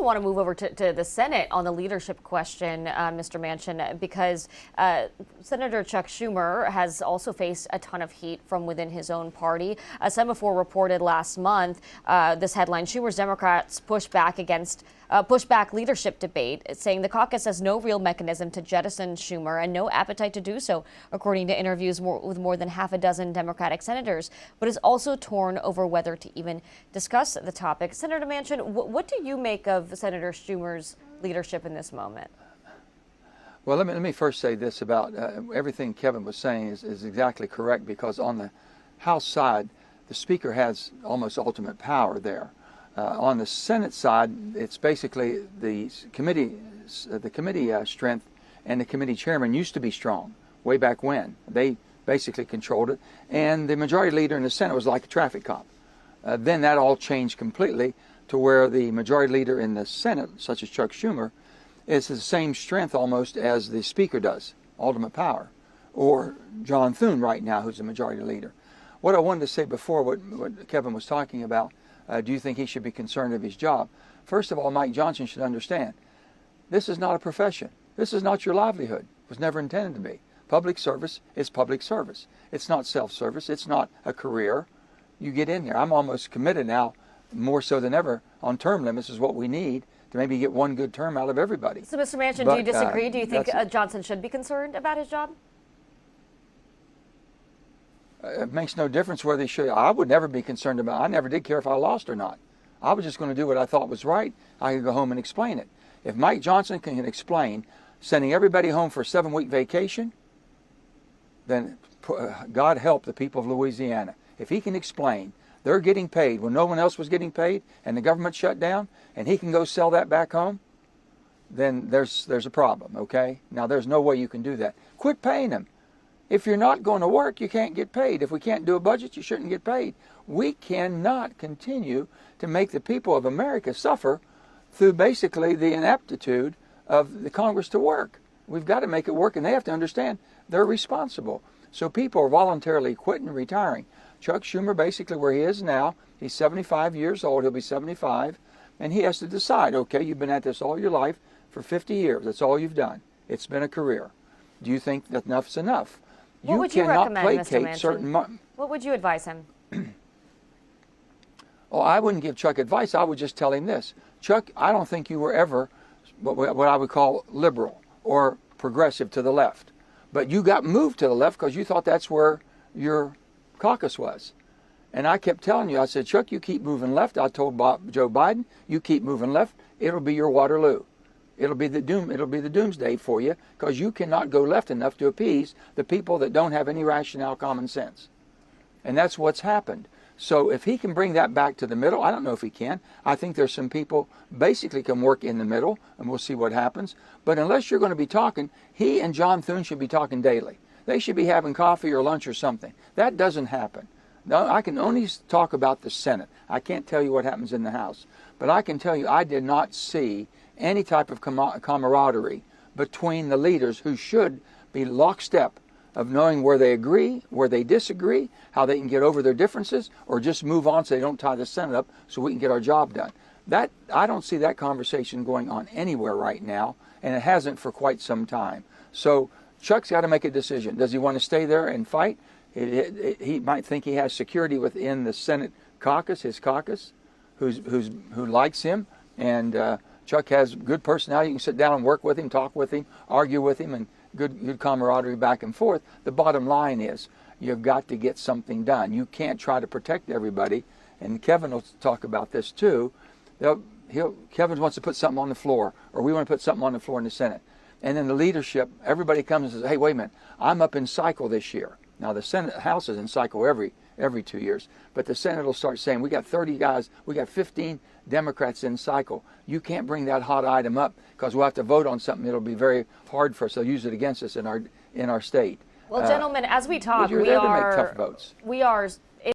also want to move over to the Senate on the leadership question, Mr. Manchin, because Senator Chuck Schumer has also faced a ton of heat from within his own party. Semaphore reported last month this headline: Schumer's Democrats push back against pushback leadership debate, saying the caucus has no real mechanism to jettison Schumer and no appetite to do so, according to interviews with more than half a dozen Democratic senators, but is also torn over whether to even discuss the topic. Senator Manchin, what do you make of Senator Schumer's leadership in this moment? Well, let me first say this about everything Kevin was saying is exactly correct, because on the House side, the Speaker has almost ultimate power there. On the Senate side, it's basically the committee strength, and the committee chairman used to be strong way back when. They basically controlled it, and the majority leader in the Senate was like a traffic cop. Then that all changed completely to where the majority leader in the Senate, such as Chuck Schumer, is the same strength almost as the Speaker does, ultimate power, or John Thune right now, who's the majority leader. What I wanted to say before, what Kevin was talking about, do you think he should be concerned of his job? First of all, Mike Johnson should understand, this is not a profession. This is not your livelihood. It was never intended to be. Public service is public service. It's not self-service. It's not a career. You get in there. I'm almost committed now, more so than ever, on term limits is what we need to maybe get one good term out of everybody. So, Mr. Manchin, do you disagree? Do you think Johnson should be concerned about his job? It makes no difference whether he should. I would never be concerned about it. I never did care if I lost or not. I was just going to do what I thought was right. I could go home and explain it. If Mike Johnson can explain sending everybody home for a 7-week vacation, then God help the people of Louisiana. If he can explain they're getting paid when no one else was getting paid and the government shut down, and he can go sell that back home, then there's a problem, okay? Now, there's no way you can do that. Quit paying them. If you're not going to work, you can't get paid. If we can't do a budget, you shouldn't get paid. We cannot continue to make the people of America suffer through basically the ineptitude of the Congress to work. We've got to make it work, and they have to understand they're responsible. So people are voluntarily quitting and retiring. Chuck Schumer, basically where he is now, he's 75 years old. He'll be 75, and he has to decide, okay, you've been at this all your life for 50 years. That's all you've done. It's been a career. Do you think that enough's enough? What would you recommend, Mr. Manchin? What would you advise him? Oh, I wouldn't give Chuck advice. I would just tell him this. Chuck, I don't think you were ever what I would call liberal or progressive to the left. But you got moved to the left because you thought that's where your caucus was. And I kept telling you, I said, Chuck, you keep moving left. I told Joe Biden, you keep moving left, it'll be your Waterloo. It'll be the doomsday for you, because you cannot go left enough to appease the people that don't have any rationale, common sense. And that's what's happened. So if he can bring that back to the middle, I don't know if he can. I think there's some people basically can work in the middle, and we'll see what happens. But unless you're going to be talking, he and John Thune should be talking daily. They should be having coffee or lunch or something. That doesn't happen. No, I can only talk about the Senate. I can't tell you what happens in the House. But I can tell you I did not see any type of camaraderie between the leaders, who should be lockstep of knowing where they agree, where they disagree, how they can get over their differences, or just move on so they don't tie the Senate up so we can get our job done. That I don't see that conversation going on anywhere right now, and it hasn't for quite some time. So Chuck's got to make a decision. Does he want to stay there and fight? He might think he has security within the Senate caucus, his caucus, who likes him, and Chuck has good personality. You can sit down and work with him, talk with him, argue with him, and good camaraderie back and forth. The bottom line is you've got to get something done. You can't try to protect everybody. And Kevin will talk about this too. Kevin wants to put something on the floor, or we want to put something on the floor in the Senate. And then the leadership, everybody comes and says, hey, wait a minute, I'm up in cycle this year. Now the Senate House is in cycle every 2 years, but the Senate will start saying, we got 30 guys, we got 15 Democrats in cycle. You can't bring that hot item up because we'll have to vote on something. It'll be very hard for us. They'll use it against us in our state. Well, gentlemen, as we talk, we are tough votes. We are